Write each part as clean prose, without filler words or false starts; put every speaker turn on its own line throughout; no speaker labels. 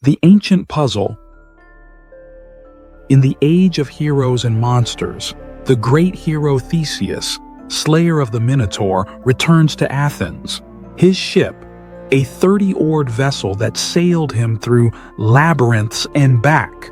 The ancient puzzle. In the age of heroes and monsters, the great hero Theseus, slayer of the Minotaur, returns to Athens. His ship, a 30-oared vessel that sailed him through labyrinths and back,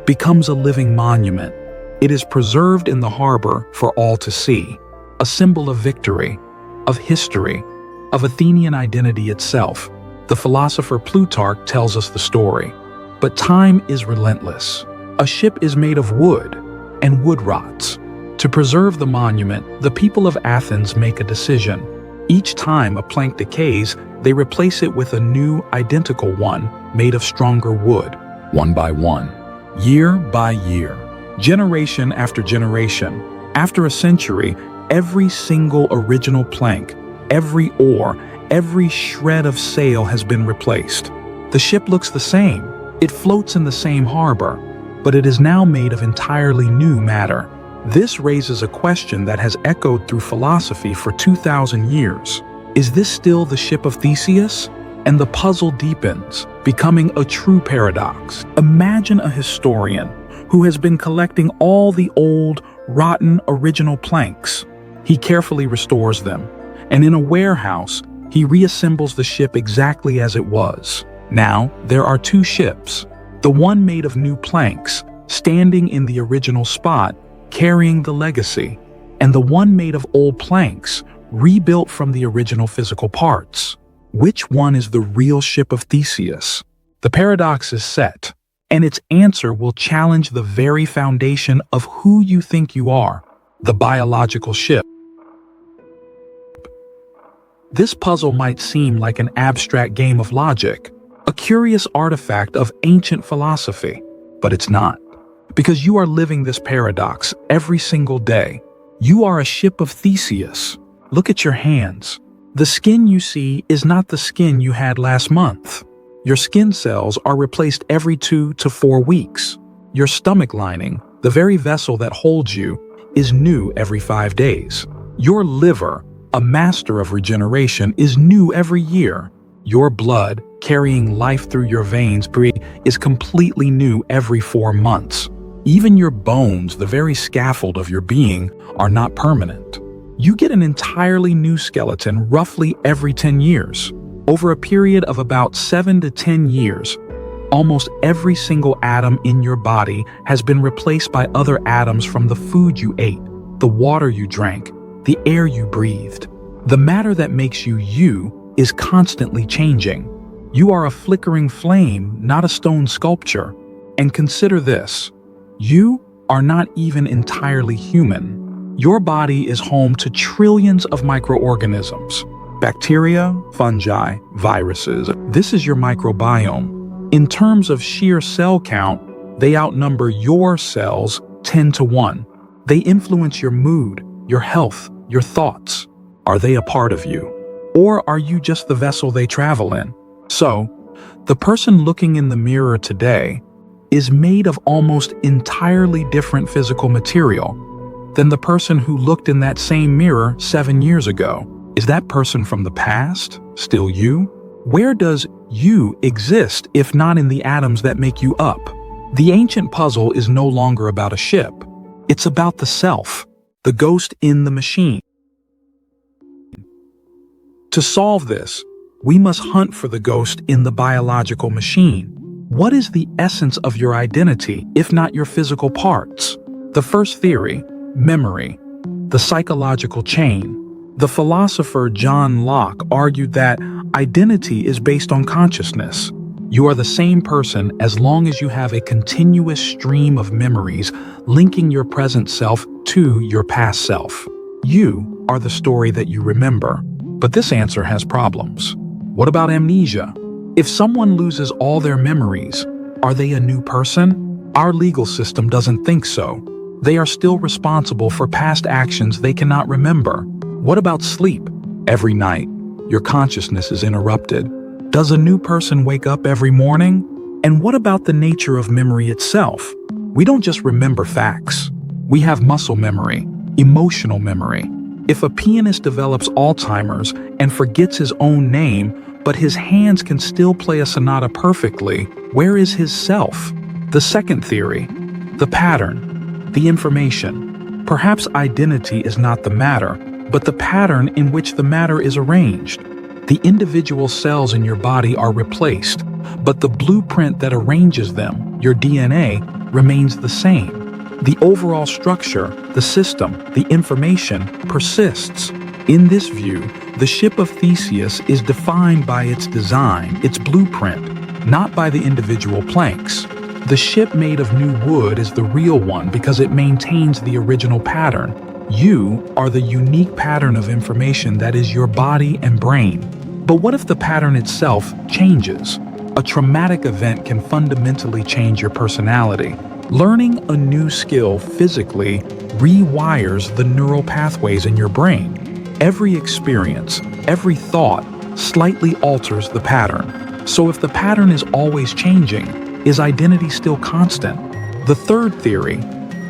becomes a living monument. It is preserved in the harbor for all to see, a symbol of victory, of history, of Athenian identity itself. The philosopher Plutarch tells us the story. But time is relentless. A ship is made of wood, and wood rots. To preserve the monument, the people of Athens make a decision. Each time a plank decays, they replace it with a new, identical one made of stronger wood, one by one, year by year, generation after generation. After a century, every single original plank, every oar, every shred of sail has been replaced. The ship looks the same. It floats in the same harbor, but it is now made of entirely new matter. This raises a question that has echoed through philosophy for 2,000 years. Is this still the Ship of Theseus? And the puzzle deepens, becoming a true paradox. Imagine a historian who has been collecting all the old, rotten, original planks. He carefully restores them, and in a warehouse, he reassembles the ship exactly as it was. Now, there are two ships, the one made of new planks, standing in the original spot, carrying the legacy, and the one made of old planks, rebuilt from the original physical parts. Which one is the real Ship of Theseus? The paradox is set, and its answer will challenge the very foundation of who you think you are, the biological ship. This puzzle might seem like an abstract game of logic, a curious artifact of ancient philosophy, but it's not. Because you are living this paradox every single day. You are a Ship of Theseus. Look at your hands. The skin you see is not the skin you had last month. Your skin cells are replaced every 2 to 4 weeks. Your stomach lining, the very vessel that holds you, is new every 5 days. Your liver, a master of regeneration, is new every year. Your blood, carrying life through your veins, is completely new every 4 months. Even your bones, the very scaffold of your being, are not permanent. You get an entirely new skeleton roughly every 10 years. Over a period of about 7 to 10 years, almost every single atom in your body has been replaced by other atoms from the food you ate, the water you drank, the air you breathed. The matter that makes you is constantly changing. You are a flickering flame, not a stone sculpture. And consider this. You are not even entirely human. Your body is home to trillions of microorganisms. Bacteria, fungi, viruses. This is your microbiome. In terms of sheer cell count, they outnumber your cells 10 to 1. They influence your mood, your health, your thoughts. Are they a part of you? Or are you just the vessel they travel in? So, the person looking in the mirror today is made of almost entirely different physical material than the person who looked in that same mirror 7 years ago. Is that person from the past still you? Where does you exist if not in the atoms that make you up? The ancient puzzle is no longer about a ship. It's about the self, the ghost in the machine. To solve this, we must hunt for the ghost in the biological machine. What is the essence of your identity, if not your physical parts? The first theory, memory, the psychological chain. The philosopher John Locke argued that identity is based on consciousness. You are the same person as long as you have a continuous stream of memories linking your present self to your past self. You are the story that you remember. But this answer has problems. What about amnesia? If someone loses all their memories, are they a new person? Our legal system doesn't think so. They are still responsible for past actions they cannot remember. What about sleep? Every night, your consciousness is interrupted. Does a new person wake up every morning? And what about the nature of memory itself? We don't just remember facts. We have muscle memory, emotional memory. If a pianist develops Alzheimer's and forgets his own name, but his hands can still play a sonata perfectly. Where is his self? The second theory, the pattern, the information. Perhaps identity is not the matter, but the pattern in which the matter is arranged. The individual cells in your body are replaced, but the blueprint that arranges them, your DNA, remains the same. The overall structure, the system, the information persists. In this view, the Ship of Theseus is defined by its design, its blueprint, not by the individual planks. The ship made of new wood is the real one because it maintains the original pattern. You are the unique pattern of information that is your body and brain. But what if the pattern itself changes? A traumatic event can fundamentally change your personality. Learning a new skill physically rewires the neural pathways in your brain. Every experience, every thought, slightly alters the pattern. So if the pattern is always changing, is identity still constant? The third theory,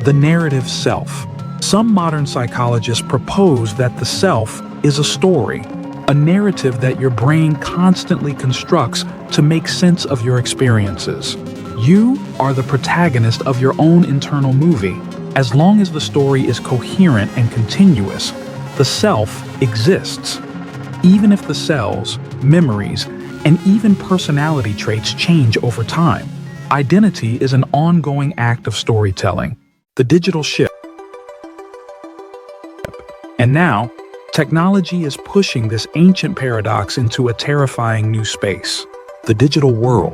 the narrative self. Some modern psychologists propose that the self is a story, a narrative that your brain constantly constructs to make sense of your experiences. You are the protagonist of your own internal movie. As long as the story is coherent and continuous, the self exists. Even if the cells, memories, and even personality traits change over time, identity is an ongoing act of storytelling. The digital ship. And now, technology is pushing this ancient paradox into a terrifying new space, the digital world.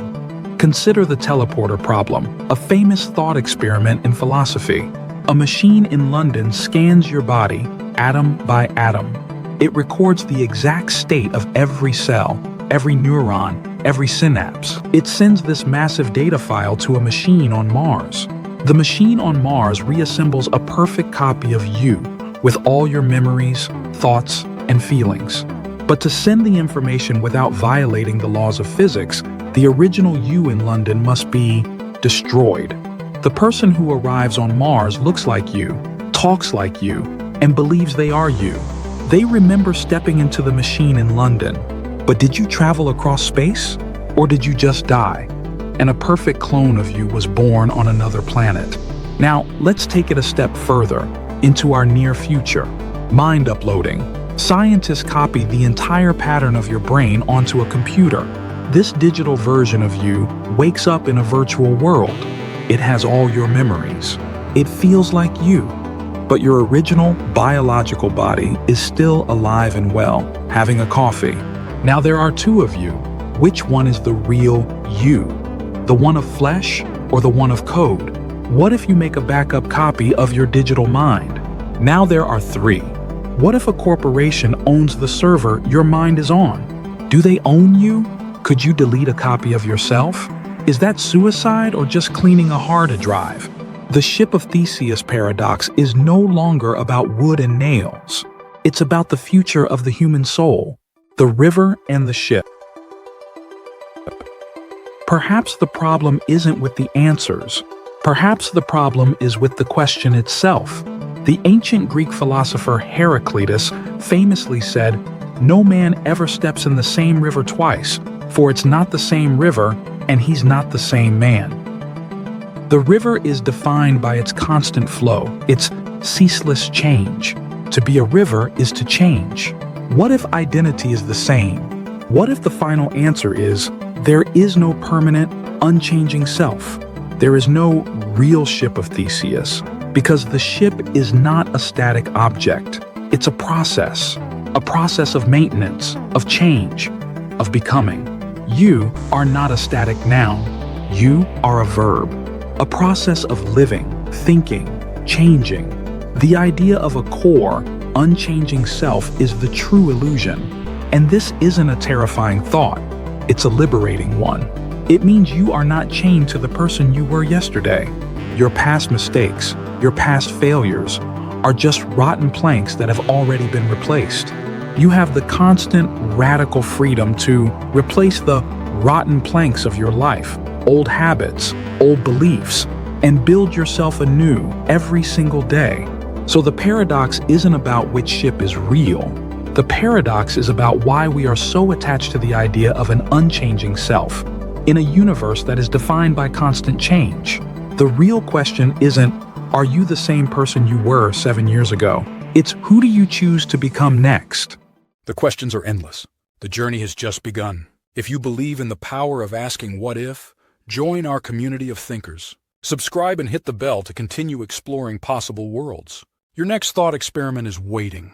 Consider the teleporter problem, a famous thought experiment in philosophy. A machine in London scans your body, atom by atom. It records the exact state of every cell, every neuron, every synapse. It sends this massive data file to a machine on Mars. The machine on Mars reassembles a perfect copy of you, with all your memories, thoughts, and feelings. But to send the information without violating the laws of physics, the original you in London must be destroyed. The person who arrives on Mars looks like you, talks like you, and believes they are you. They remember stepping into the machine in London. But did you travel across space? Or did you just die? And a perfect clone of you was born on another planet. Now, let's take it a step further, into our near future. Mind uploading. Scientists copy the entire pattern of your brain onto a computer. This digital version of you wakes up in a virtual world. It has all your memories. It feels like you. But your original biological body is still alive and well, having a coffee. Now there are two of you. Which one is the real you? The one of flesh or the one of code? What if you make a backup copy of your digital mind? Now there are three. What if a corporation owns the server your mind is on? Do they own you? Could you delete a copy of yourself? Is that suicide or just cleaning a hard drive? The Ship of Theseus paradox is no longer about wood and nails. It's about the future of the human soul, the river and the ship. Perhaps the problem isn't with the answers. Perhaps the problem is with the question itself. The ancient Greek philosopher Heraclitus famously said, "No man ever steps in the same river twice, for it's not the same river, and he's not the same man." The river is defined by its constant flow, its ceaseless change. To be a river is to change. What if identity is the same? What if the final answer is, there is no permanent, unchanging self? There is no real Ship of Theseus, because the ship is not a static object. It's a process of maintenance, of change, of becoming. You are not a static noun. You are a verb, a process of living, thinking, changing. The idea of a core, unchanging self is the true illusion. And this isn't a terrifying thought. It's a liberating one. It means you are not chained to the person you were yesterday. Your past mistakes, your past failures, are just rotten planks that have already been replaced. You have the constant, radical freedom to replace the rotten planks of your life, old habits, old beliefs, and build yourself anew every single day. So the paradox isn't about which ship is real. The paradox is about why we are so attached to the idea of an unchanging self in a universe that is defined by constant change. The real question isn't, are you the same person you were 7 years ago? It's, who do you choose to become next?
The questions are endless. The journey has just begun. If you believe in the power of asking what if, join our community of thinkers. Subscribe and hit the bell to continue exploring possible worlds. Your next thought experiment is waiting.